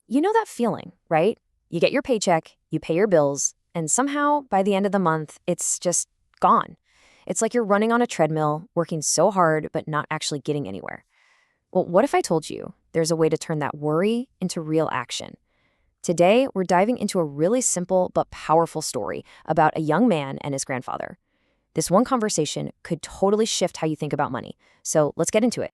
You know that feeling, right? You get your paycheck, you pay your bills, and somehow by the end of the month, it's just gone. It's like you're running on a treadmill, working so hard, but not actually getting anywhere. Well, what if I told you there's a way to turn that worry into real action? Today, we're diving into a really simple but powerful story about a young man and his grandfather. This one conversation could totally shift how you think about money. So let's get into it.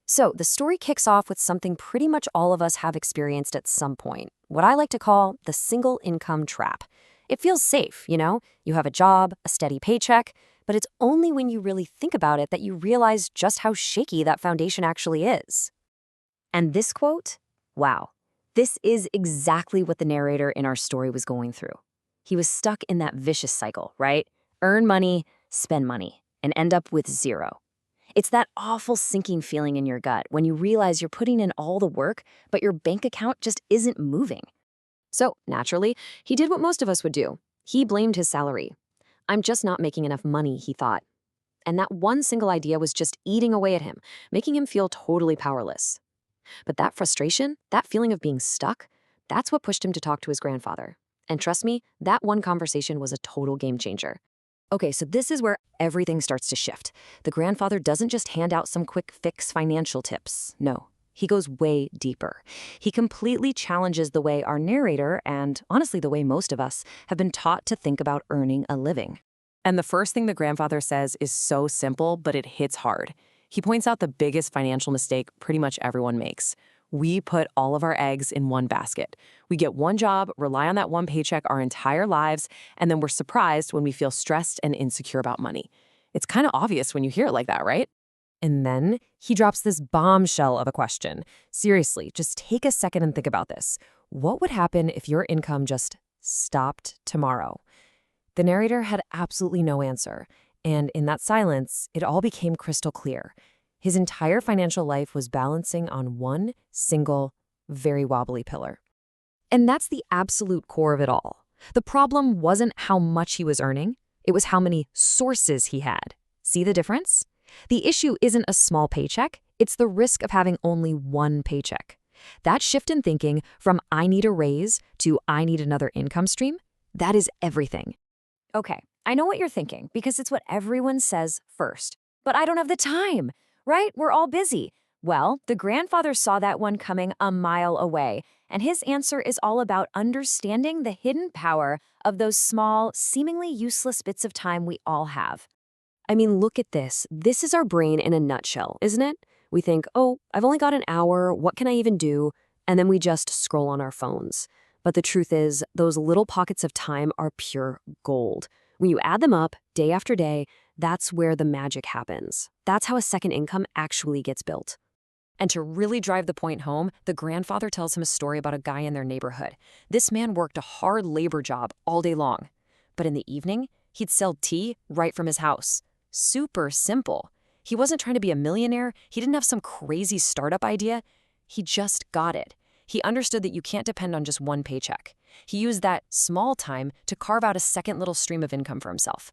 So, the story kicks off with something pretty much all of us have experienced at some point, what I like to call the single income trap. It feels safe, you know? You have a job, a steady paycheck, but it's only when you really think about it that you realize just how shaky that foundation actually is. And this quote, wow, this is exactly what the narrator in our story was going through. He was stuck in that vicious cycle, right? Earn money, spend money, and end up with zero. It's that awful sinking feeling in your gut when you realize you're putting in all the work, but your bank account just isn't moving. So, naturally, he did what most of us would do. He blamed his salary. I'm just not making enough money, he thought. And that one single idea was just eating away at him, making him feel totally powerless. But that frustration, that feeling of being stuck, that's what pushed him to talk to his grandfather. And trust me, that one conversation was a total game changer. Okay, so this is where everything starts to shift. The grandfather doesn't just hand out some quick fix financial tips. No, he goes way deeper. He completely challenges the way our narrator, and honestly the way most of us, have been taught to think about earning a living. And the first thing the grandfather says is so simple, but it hits hard. He points out the biggest financial mistake pretty much everyone makes. We put all of our eggs in one basket. We get one job, rely on that one paycheck our entire lives, and then we're surprised when we feel stressed and insecure about money. It's kind of obvious when you hear it like that, right? And then he drops this bombshell of a question. Seriously, just take a second and think about this. What would happen if your income just stopped tomorrow? The narrator had absolutely no answer, and in that silence, it all became crystal clear. His entire financial life was balancing on one single, very wobbly pillar. And that's the absolute core of it all. The problem wasn't how much he was earning, it was how many sources he had. See the difference? The issue isn't a small paycheck, it's the risk of having only one paycheck. That shift in thinking from I need a raise to I need another income stream, that is everything. Okay, I know what you're thinking because it's what everyone says first. But I don't have the time, right? We're all busy. Well, the grandfather saw that one coming a mile away, and his answer is all about understanding the hidden power of those small, seemingly useless bits of time we all have. I mean, look at this. This is our brain in a nutshell, isn't it? We think, oh, I've only got an hour, what can I even do? And then we just scroll on our phones. But the truth is, those little pockets of time are pure gold. When you add them up day after day, that's where the magic happens. That's how a second income actually gets built. And to really drive the point home, the grandfather tells him a story about a guy in their neighborhood. This man worked a hard labor job all day long. But in the evening, he'd sell tea right from his house. Super simple. He wasn't trying to be a millionaire. He didn't have some crazy startup idea. He just got it. He understood that you can't depend on just one paycheck. He used that small time to carve out a second little stream of income for himself.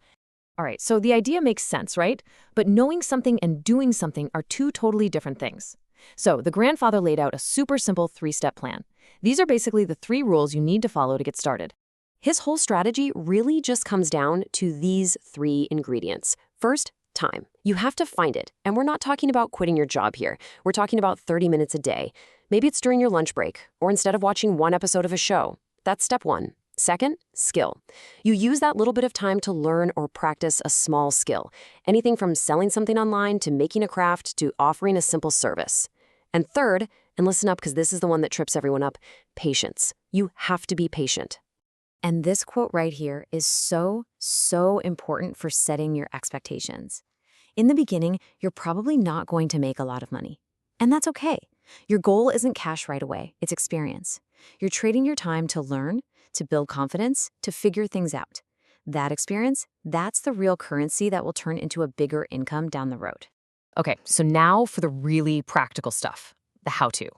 All right, so the idea makes sense, right? But knowing something and doing something are two totally different things. So the grandfather laid out a super simple three-step plan. These are basically the 3 rules you need to follow to get started. His whole strategy really just comes down to these 3 ingredients. First, time. You have to find it. And we're not talking about quitting your job here. We're talking about 30 minutes a day. Maybe it's during your lunch break, or instead of watching one episode of a show. That's step 1. Second, skill. You use that little bit of time to learn or practice a small skill. Anything from selling something online to making a craft to offering a simple service. And third, and listen up because this is the one that trips everyone up, patience. You have to be patient. And this quote right here is so important for setting your expectations. In the beginning, you're probably not going to make a lot of money. And that's okay. Your goal isn't cash right away, it's experience. You're trading your time to learn, to build confidence, to figure things out. That experience, that's the real currency that will turn into a bigger income down the road. Okay, so now for the really practical stuff, the how-to.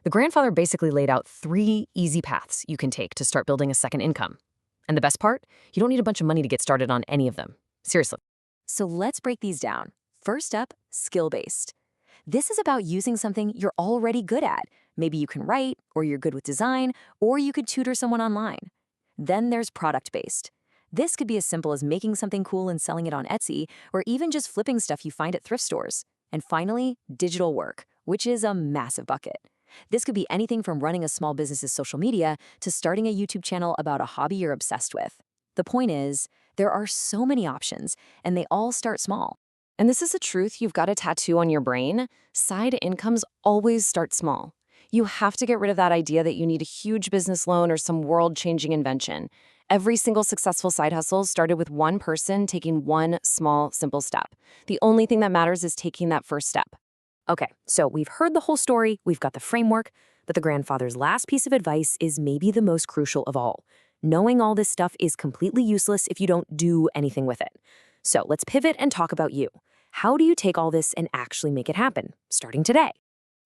The grandfather basically laid out 3 easy paths you can take to start building a second income. And the best part? You don't need a bunch of money to get started on any of them. Seriously. So let's break these down. First up, skill-based. This is about using something you're already good at. Maybe you can write, or you're good with design, or you could tutor someone online. Then there's product-based. This could be as simple as making something cool and selling it on Etsy, or even just flipping stuff you find at thrift stores. And finally, digital work, which is a massive bucket. This could be anything from running a small business's social media to starting a YouTube channel about a hobby you're obsessed with. The point is, there are so many options, and they all start small. And this is a truth you've got a tattoo on your brain. Side incomes always start small. You have to get rid of that idea that you need a huge business loan or some world-changing invention. Every single successful side hustle started with one person taking one small, simple step. The only thing that matters is taking that first step. Okay, so we've heard the whole story, we've got the framework, but the grandfather's last piece of advice is maybe the most crucial of all. Knowing all this stuff is completely useless if you don't do anything with it. So let's pivot and talk about you. How do you take all this and actually make it happen, starting today?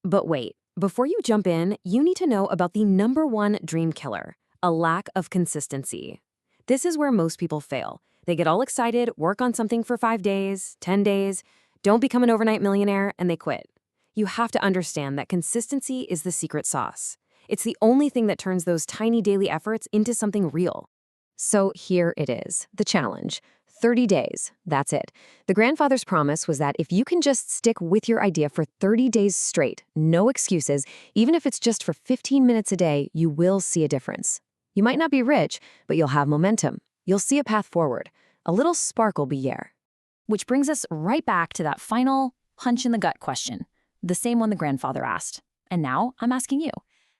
But wait, before you jump in, you need to know about the #1 dream killer, a lack of consistency. This is where most people fail. They get all excited, work on something for 5 days, 10 days, don't become an overnight millionaire, and they quit. You have to understand that consistency is the secret sauce. It's the only thing that turns those tiny daily efforts into something real. So here it is, the challenge. 30 days, that's it. The grandfather's promise was that if you can just stick with your idea for 30 days straight, no excuses, even if it's just for 15 minutes a day, you will see a difference. You might not be rich, but you'll have momentum. You'll see a path forward. A little spark will be there. Which brings us right back to that final punch in the gut question, the same one the grandfather asked. And now I'm asking you,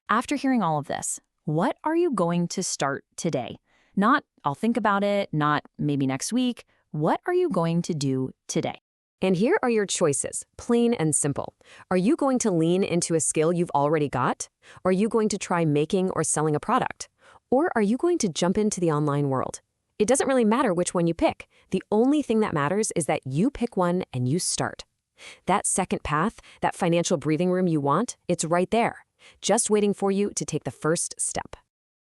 after hearing all of this, what are you going to start today? Not, I'll think about it, not maybe next week. What are you going to do today? And here are your choices, plain and simple. Are you going to lean into a skill you've already got? Are you going to try making or selling a product? Or are you going to jump into the online world? It doesn't really matter which one you pick. The only thing that matters is that you pick one and you start. That second path, that financial breathing room you want, it's right there, just waiting for you to take the first step.